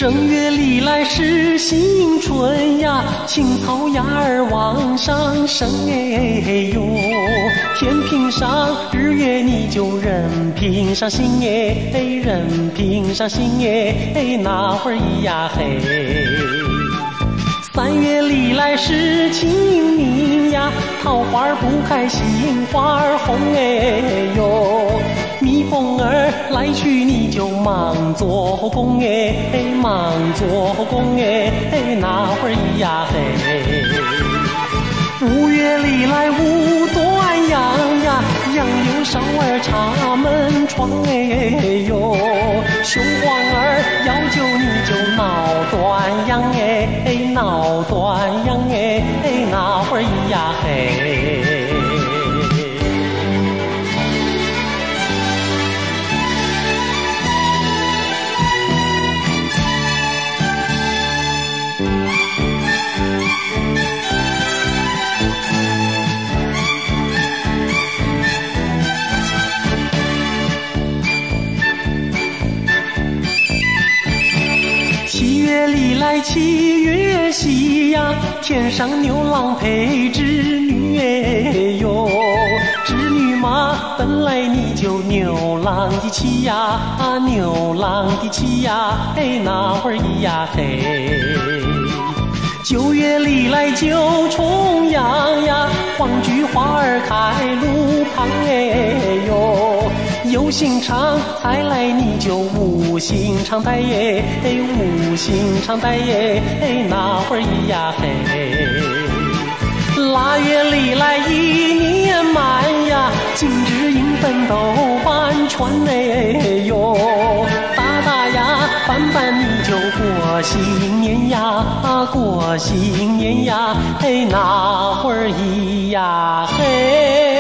正月里来是新春呀，青草芽儿往上升哎哟。天平上日月你就人平上心哎，人平上心哎，那会儿咿呀嘿。3月里来是清明呀，桃花不开心花儿红哎哟。蜜蜂儿来去你就忙做工哎，忙做工哎，那会儿咿呀嘿。5月里来五端阳呀，杨柳梢儿插门窗哎哟。雄黄儿要救你就闹断阳哎，闹断阳哎，那会儿咿呀嘿。7月里来7月喜呀，天上牛郎配织女哎哟。织女嘛本来你就牛郎的妻呀，牛郎的妻呀，那会儿咿呀嘿。9月里来9重阳呀，黄菊花儿开路旁哎哟。有心肠才来你就无心肠待耶，无心肠待耶，那会儿咿呀嘿。腊月里来一年满呀，金枝银粉都半圈哎哟。大大呀半半你就过新年呀，过新年呀，那会儿咿呀嘿。